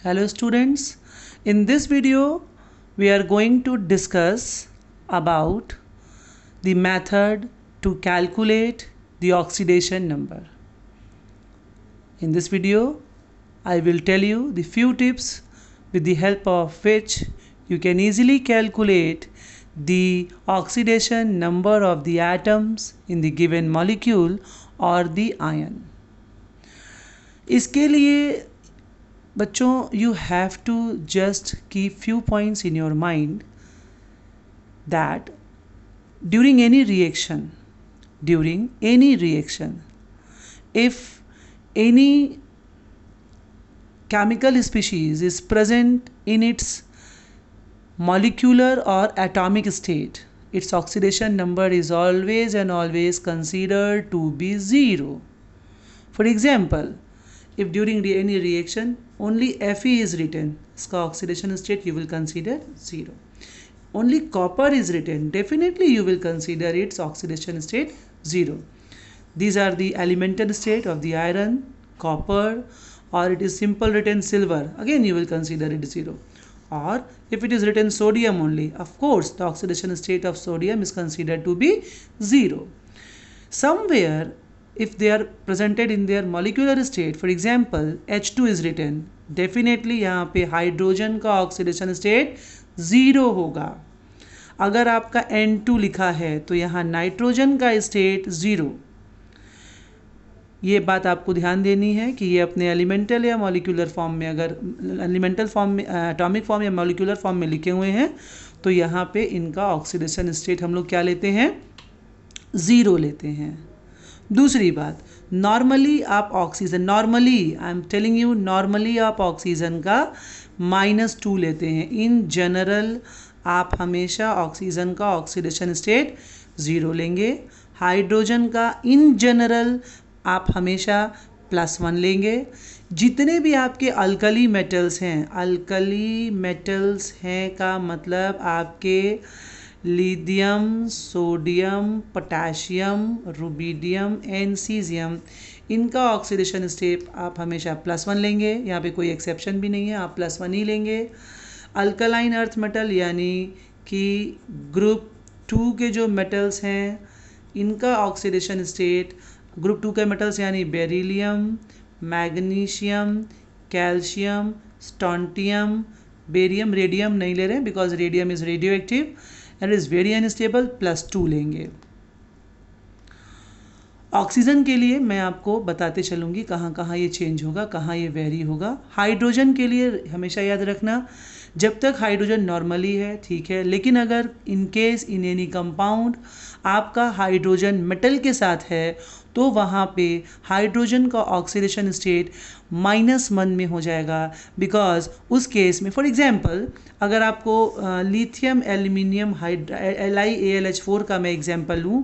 Hello students, in this video we are going to discuss about the method to calculate the oxidation number. In this video I will tell you the few tips with the help of which you can easily calculate the oxidation number of the atoms in the given molecule or the ion. इसके लिए बच्चों you have to just keep few points in your mind that during any reaction if any chemical species is present in its molecular or atomic state, its oxidation number is always and always considered to be 0. For example, if during any reaction only Fe is written, इसका oxidation state you will consider 0. Only copper is written, definitely you will consider its oxidation state 0. These are the elemental state of the iron, copper, or it is simple written silver, again you will consider it 0. Or if it is written sodium only, of course the oxidation state of sodium is considered to be 0. Somewhere if they are presented in their molecular state, for example H2 is written, definitely यहाँ पे hydrogen का oxidation state 0 होगा. अगर आपका N2 लिखा है तो यहाँ नाइट्रोजन का स्टेट 0. ये बात आपको ध्यान देनी है कि ये अपने एलिमेंटल या मॉलिक्यूलर फॉर्म में, अगर एलिमेंटल फॉर्म में, एटॉमिक फॉर्म या मॉलिक्यूलर फॉर्म में लिखे हुए हैं तो यहाँ पे इनका ऑक्सीडेशन स्टेट हम लोग क्या लेते हैं, 0 लेते हैं. दूसरी बात, नॉर्मली आप oxygen, normally I am telling you, normally आप ऑक्सीजन का -2 लेते हैं. इन जनरल आप हमेशा ऑक्सीजन का ऑक्सीडेशन स्टेट 0 लेंगे. हाइड्रोजन का इन जनरल आप हमेशा +1 लेंगे. जितने भी आपके अल्कली मेटल्स हैं, अल्कली मेटल्स हैं का मतलब आपके lithium, sodium, potassium, rubidium and caesium, इनका ऑक्सीडेशन स्टेट आप हमेशा +1 लेंगे. यहाँ पे कोई एक्सेप्शन भी नहीं है, आप +1 ही लेंगे. अल्कलाइन अर्थ मेटल यानी कि ग्रुप 2 के जो मेटल्स हैं इनका ऑक्सीडेशन स्टेट, ग्रुप 2 के मेटल्स यानी beryllium, magnesium, calcium, strontium, barium, radium नहीं ले रहे हैं because radium is radioactive and is very unstable, +2 लेंगे. ऑक्सीजन के लिए मैं आपको बताते चलूँगी कहाँ कहाँ ये चेंज होगा, कहाँ ये वेरी होगा. हाइड्रोजन के लिए हमेशा याद रखना, जब तक हाइड्रोजन नॉर्मली है ठीक है, लेकिन अगर in case in any compound आपका हाइड्रोजन मेटल के साथ है तो वहाँ पे हाइड्रोजन का ऑक्सीडेशन स्टेट -1 में हो जाएगा. बिकॉज उस केस में फॉर एग्जांपल अगर आपको लिथियम एल्यूमिनियम LiAlH4 का मैं एग्जांपल लूँ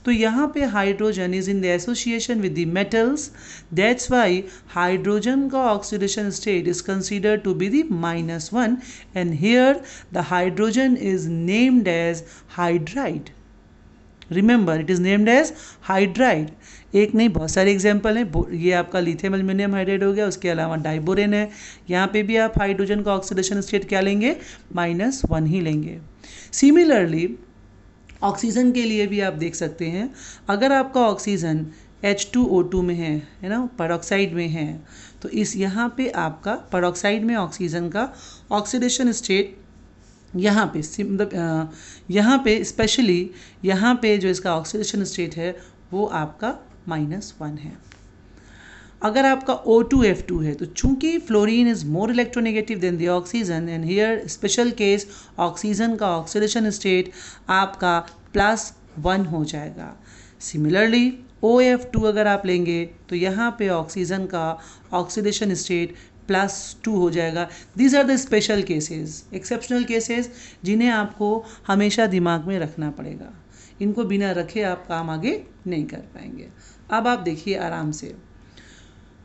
तो यहाँ पे hydrogen is in the association with the metals, that's why hydrogen का oxidation state is considered to be the -1 and here the hydrogen is named as hydride. Remember it is named as hydride. एक नहीं बहुत सारे example हैं. ये आपका lithium aluminium hydride हो गया, उसके अलावा डाइबोरेन है. यहाँ पे भी आप हाइड्रोजन का ऑक्सीडेशन स्टेट क्या लेंगे, -1 ही लेंगे. सिमिलरली ऑक्सीजन के लिए भी आप देख सकते हैं, अगर आपका ऑक्सीजन H2O2 में है ना, पेरोक्साइड में है, तो इस यहाँ पे आपका पेरोक्साइड में ऑक्सीजन का ऑक्सीडेशन स्टेट यहाँ पे मतलब यहाँ पे स्पेशली यहाँ पे जो इसका ऑक्सीडेशन स्टेट है वो आपका -1 है. अगर आपका O2F2 है तो चूंकि fluorine is more electronegative than the oxygen and here special case oxygen का ऑक्सीडेशन स्टेट आपका +1 हो जाएगा. सिमिलरली OF2 अगर आप लेंगे तो यहाँ पे ऑक्सीजन का ऑक्सीडेशन स्टेट +2 हो जाएगा. These are the special cases, exceptional cases जिन्हें आपको हमेशा दिमाग में रखना पड़ेगा. इनको बिना रखे आप काम आगे नहीं कर पाएंगे. अब आप देखिए आराम से.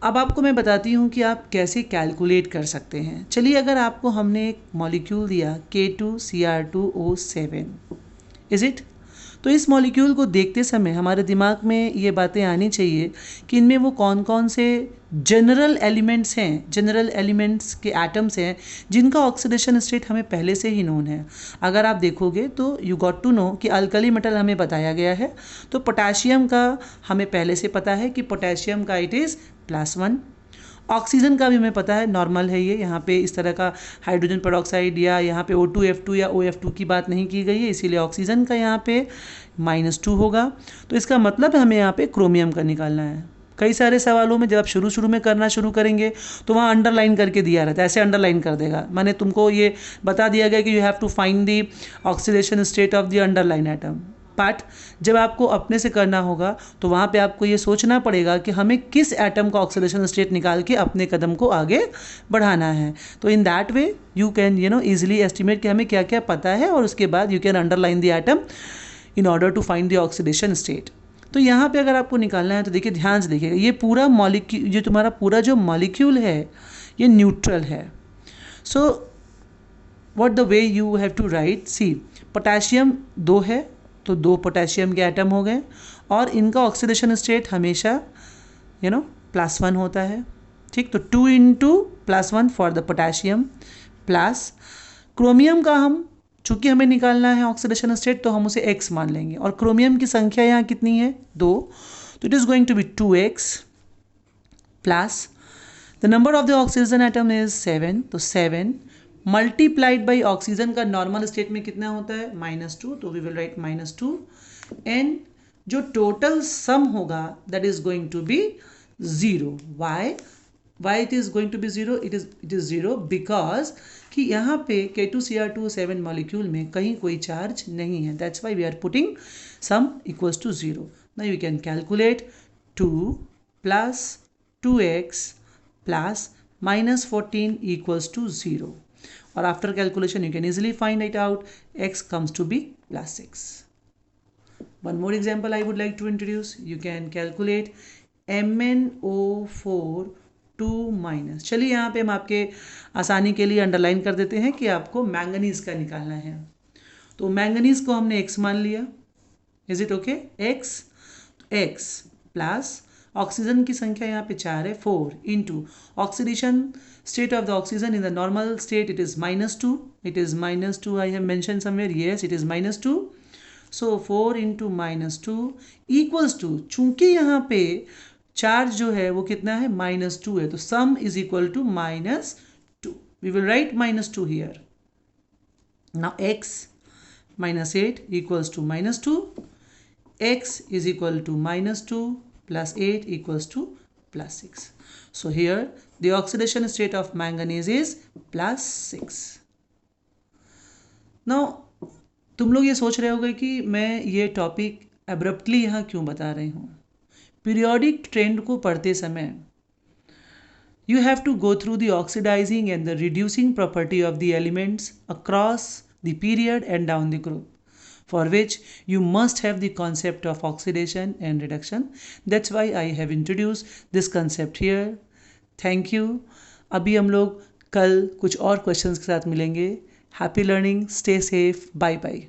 अब आपको मैं बताती हूँ कि आप कैसे कैलकुलेट कर सकते हैं. चलिए अगर आपको हमने एक मॉलिक्यूल दिया K2Cr2O7, इज़ इट, तो इस मॉलिक्यूल को देखते समय हमारे दिमाग में ये बातें आनी चाहिए कि इनमें वो कौन कौन से जनरल एलिमेंट्स हैं, जनरल एलिमेंट्स के एटम्स हैं जिनका ऑक्सीडेशन स्टेट हमें पहले से ही नोन है। अगर आप देखोगे तो यू गॉट टू नो कि अल्कली मेटल हमें बताया गया है, तो पोटेशियम का हमें पहले से पता है कि पोटेशियम का इट इज़ +1। ऑक्सीजन का भी हमें पता है, नॉर्मल है ये, यहाँ पे इस तरह का हाइड्रोजन पेरोक्साइड या यहाँ पे O2F2 या OF2 की बात नहीं की गई है, इसीलिए ऑक्सीजन का यहाँ पे -2 होगा। तो इसका मतलब हमें यहाँ पे क्रोमियम का निकालना है। कई सारे सवालों में जब आप शुरू में करना शुरू करेंगे तो वहाँ अंडरलाइन करके दिया रहता है, ऐसे अंडरलाइन कर देगा, मैंने तुमको ये बता दिया गया कि you have to find the oxidation state of the underline atom. But जब आपको अपने से करना होगा तो वहाँ पे आपको ये सोचना पड़ेगा कि हमें किस एटम का ऑक्सीडेशन स्टेट निकाल के अपने कदम को आगे बढ़ाना है। तो in that way you can easily estimate कि हमें क्या क्या पता है, और उसके बाद you can underline the atom in order to find the oxidation state. तो यहाँ पे अगर आपको निकालना है तो देखिए, ध्यान से देखिएगा, ये पूरा मॉलिक्यूल, ये तुम्हारा पूरा जो मॉलिक्यूल है ये न्यूट्रल है। So what the way you have to write, see potassium 2 है तो 2 पोटेशियम के एटम हो गए, और इनका ऑक्सीडेशन स्टेट हमेशा +1 होता है, ठीक। तो 2 × +1 for the potassium, plus chromium का हम चूंकि हमें निकालना है ऑक्सीडेशन स्टेट तो हम उसे x मान लेंगे, और क्रोमियम की संख्या यहाँ कितनी है 2, तो it is going to be 2x plus the number of the oxygen atom is 7, तो 7 मल्टीप्लाइड बाई ऑक्सीजन का नॉर्मल स्टेट में कितना होता है -2, तो वी विल राइट -2, एंड जो टोटल सम होगा that is going to be 0। Why it is going to be 0? It is 0 because कि यहाँ पे K2Cr2 मॉलिक्यूल में कहीं कोई चार्ज नहीं है, that's why we are putting sum equals to 0। Now you can calculate 2 + 2x + -14 equals to 0. Or after calculation you can easily find it out, x comes to be +6. One more example I would like to introduce. You can calculate MnO4 2-। चलिए यहाँ पे हम आपके आसानी के लिए underline कर देते हैं कि आपको मैंगनीज का निकालना है। तो मैंगनीज को हमने x मान लिया, is it okay, x plus oxygen की संख्या यहाँ पे 4 है, 4 into oxidation state of the oxygen in the normal state it is -2, it is -2, I have mentioned somewhere, yes it is -2, so 4 into -2 equals to, चूंकि यहाँ पे charge जो है वो कितना है -2 है, तो sum is equal to -2, we will write -2 here। now x -8 equals to -2, x is equal to -2 plus 8 equals to +6, so here the oxidation state of manganese is +6। now तुम लोग ये सोच रहे होगे कि मैं ये टॉपिक एब्रप्टली यहाँ क्यों बता रही हूँ। पीरियोडिक ट्रेंड को पढ़ते समय you have to go through the oxidizing and the reducing property of the elements across the period and down the group, for which you must have the concept of oxidation and reduction. That's why I have introduced this concept here. Thank you. अभी हम लोग कल कुछ और questions के साथ मिलेंगे। Happy learning, stay safe, bye bye.